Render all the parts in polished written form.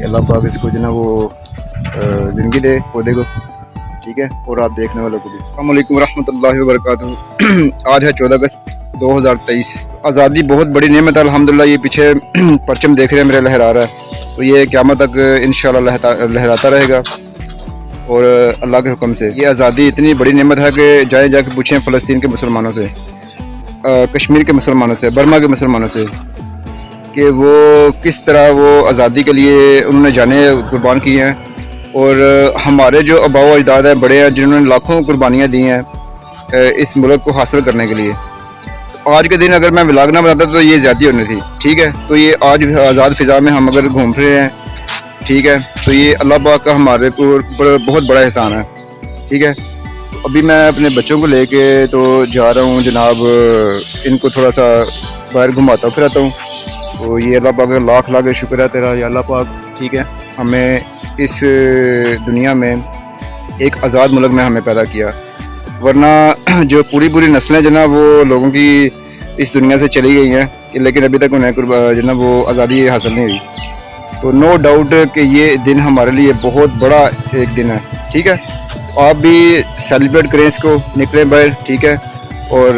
अल्लाह पाक इसको जो ना वो ज़िंदगी दे पौधे को, ठीक है, और आप देखने वालों को भी। अस्सलाम वालेकुम रहमतुल्लाहि व बरकातुहू। आज है 14 अगस्त 2023। आज़ादी बहुत बड़ी नेमत है अल्हम्दुलिल्लाह। ये पीछे परचम देख रहे हैं मेरे लहरा रहा है, तो ये क़यामत तक इंशाअल्लाह लहराता रहेगा और अल्लाह के हुक्म से। ये आज़ादी इतनी बड़ी नेमत है कि जाके पूछें फ़लस्तीन के मुसलमानों से, कश्मीर के मुसलमानों से, बर्मा के मुसलमानों से कि वो किस तरह वो आज़ादी के लिए उन्होंने जाने कुर्बान की हैं, और हमारे जो आबाओ अजदाद हैं बड़े हैं जिन्होंने लाखों कुर्बानियाँ दी हैं इस मुल्क को हासिल करने के लिए। तो आज के दिन अगर मैं व्लॉग ना बनाता तो ये ज़्यादती होनी थी, ठीक है। तो ये आज आज़ाद फ़िज़ा में हम अगर घूम रहे हैं, ठीक है, तो ये अल्लाह पाक का हमारे ऊपर बहुत बड़ा एहसान है, ठीक है। अभी मैं अपने बच्चों को लेके तो जा रहा हूँ जनाब, इनको थोड़ा सा बाहर घुमाता फिराता हूँ। तो ये अल्लाह पाक का लाख लाख शुक्र है तेरा, या अल्लाह पाक, ठीक है, हमें इस दुनिया में एक आज़ाद मुल्क में हमें पैदा किया, वरना जो पूरी नस्लें जो ना वो लोगों की इस दुनिया से चली गई हैं, लेकिन अभी तक उन्हें जो ना वो आज़ादी हासिल नहीं हुई। तो नो डाउट कि ये दिन हमारे लिए बहुत बड़ा एक दिन है, ठीक है। आप भी सेलिब्रेट करें इसको, निकलें बाहर, ठीक है, और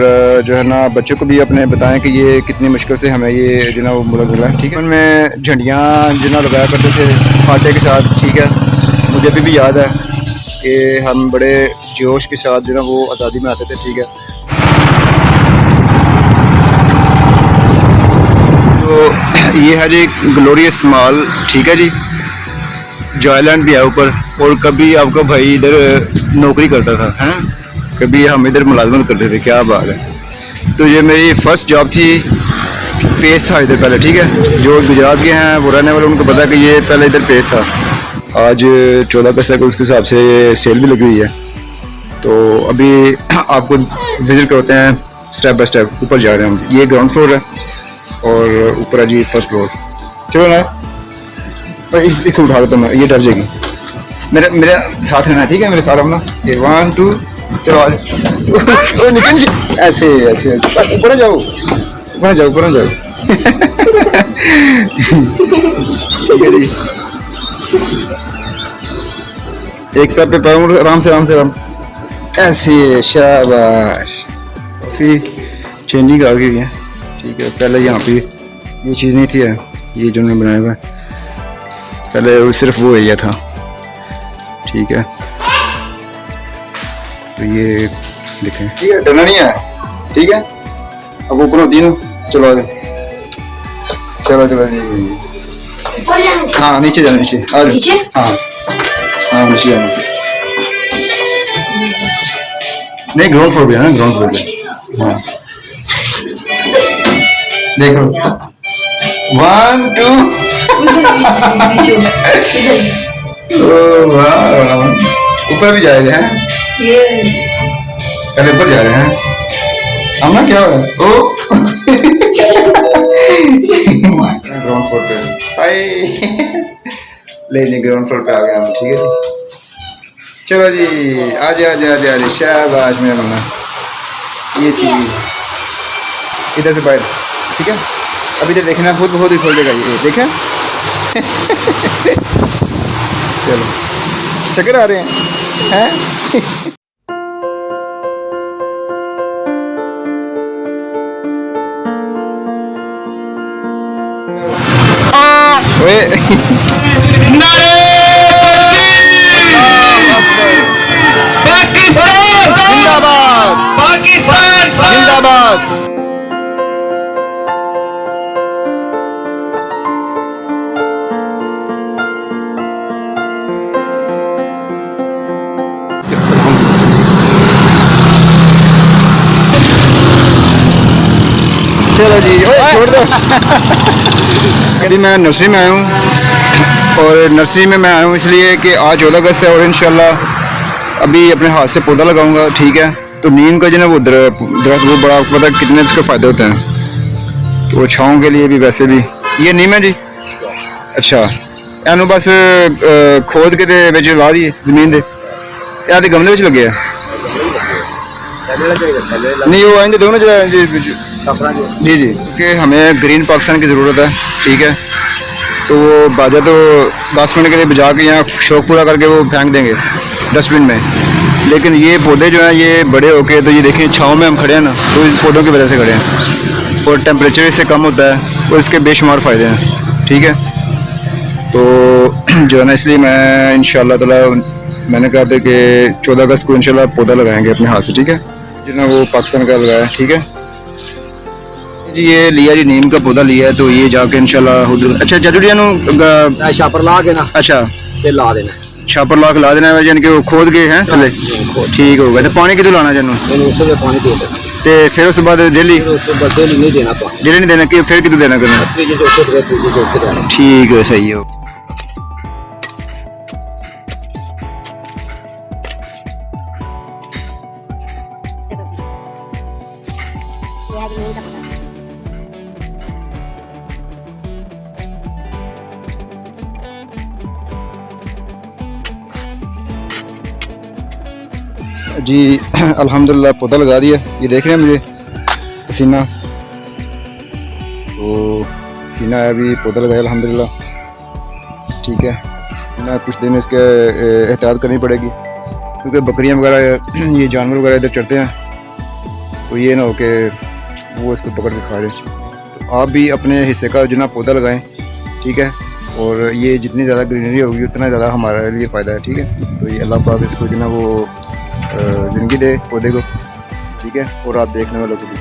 जो है ना बच्चों को भी अपने बताएं कि ये कितनी मुश्किल से हमें ये जो ना वो मुल्क मिला है, ठीक है। उनमें झंडियाँ जो ना लगाया करते थे फाटे के साथ, ठीक है। मुझे अभी भी याद है कि हम बड़े जोश के साथ जो ना वो आज़ादी में आते थे, ठीक है। तो ये है जी ग्लोरियस मॉल, ठीक है जी। जॉयलैंड भी है ऊपर, और कभी आपका भाई इधर नौकरी करता था, हैं, कभी हम इधर मुलाजमत करते थे, क्या बात है। तो ये मेरी फ़र्स्ट जॉब थी, पेस था इधर पहले, ठीक है। जो गुजरात के हैं वो रहने वाले उनको पता है कि ये पहले इधर पेस था। आज 14 अगस्त को उसके हिसाब से सेल भी लगी हुई है। तो अभी आपको विज़िट करते हैं स्टेप बाय स्टेप। ऊपर जा रहे हैं हम, ये ग्राउंड फ्लोर है और ऊपर है जी फर्स्ट फ्लोर। चलो ना इसको उठा लेता हूँ मैं, ये डर जाएगी। मेरे साथ रहना, ठीक है, मेरे साथ अपना। ये 1 2 चलो आज नीचे ऐसे ऐसे ऐसे ऊपर जाओ, ऊपर जाओ, ऊपर जाओ। ठीक है जी, एक साथ पे पैर आराम से ऐसे, शाबाश। काफ़ी चेंजिंग आ गई है, ठीक है। पहले यहाँ पे ये चीज़ नहीं थी, ये जो उन्होंने बनाया हुआ है, पहले वो सिर्फ वो एरिया था, ठीक है। तो ये देखें, ठीक है, डरना नहीं है, ठीक है। अब ऊपर होती है ना, चलो आगे, चलो जी। हाँ नीचे जाना, नीचे आ जाओ, हाँ नीचे जाना। नहीं ग्राउंड फ्लोर पे है ना, ग्राउंड फ्लोर पे, हाँ। देखो 1 2 ऊपर भी जाएंगे हैं, पहले ऊपर जा रहे हैं हम ना, क्या हो रहा है। ओ ग्राउंड फ्लोर पे, नहीं ग्राउंड फ्लोर पे आ गए हम, ठीक है जी। चलो जी, आजा शाबाश मेरा मन्ना। ये चीज़ इधर से बाहर, ठीक है। अभी इधर देखना, बहुत ही खोल देगा ये, देखें। चलो चक्कर आ रहे हैं। पाकिस्तान जिंदाबाद। चलो जी, छोड़ दो। अभी मैं नर्सरी में आया हूँ, और नर्सरी में मैं आया हूँ इसलिए कि आज 14 अगस्त है और इंशाल्लाह अभी अपने हाथ से पौधा लगाऊंगा, ठीक है। तो नीम का जो ना वो दरख्त वो बड़ा, आपको पता है कितने इसके फ़ायदे होते हैं। तो छाँव के लिए भी, वैसे भी ये नीम है जी। अच्छा, एनू बस खोद के ते विच ला दिए जमीन दे, या ते गमले विच लगे है नहीं, वो आएंगे दोनों जी जी, कि हमें ग्रीन पाकिस्तान की ज़रूरत है, ठीक है। तो वो बाजा तो 10 मिनट के लिए बजा के यहाँ शौक पूरा करके वो फेंक देंगे डस्टबिन में। लेकिन ये पौधे जो हैं ये बड़े होके, तो ये देखें छाँव में हम खड़े हैं ना, तो इन पौधों की वजह से खड़े हैं और टेम्परेचर इससे कम होता है और इसके बेशुमार फ़ायदे हैं। ठीक है, तो जो है ना इसलिए मैं इंशाल्लाह ताला मैंने कहा था कि 14 अगस्त को इंशाल्लाह पौधा लगाएंगे अपने हाथ से। ठीक है, जितना वो पाकिस्तान का लगाया। ठीक है जी, ये लिया जी नीम का पौधा लिया है, तो ये जाके इंशाल्लाह अच्छा जरूरी है छापर ला के ना, अच्छा ते ला देना, छापर ला के ला देना है, यानी कि वो खोद के हैं थले। ठीक होगा। तो पानी कितने लाना जानू उससे पानी दे देना, तो फिर उस बाद डेली डेली नहीं देना पानी, डेली नहीं देना कि फिर कितने देना करना। ठीक है, सही हो। जी अल्हम्दुलिल्लाह पौधा लगा दिया। ये देख रहे हैं मुझे पसीना, तो पसीना है, अभी पौधा लगाया अल्हम्दुलिल्लाह। ठीक है ना, कुछ दिन इसके एहतियात करनी पड़ेगी क्योंकि बकरियां वगैरह ये जानवर वगैरह इधर चढ़ते हैं, तो ये ना हो कि वो इसको पकड़ के खा जाए। तो आप भी अपने हिस्से का जो ना पौधा लगाएं। ठीक है, और ये जितनी ज़्यादा ग्रीनरी होगी उतना ज़्यादा हमारे लिए फ़ायदा है। ठीक है, तो ये अल्लाह पाक इसको जो ना वो ज़िंदगी दे पौधे को। ठीक है, और आप देखने वालों को भी।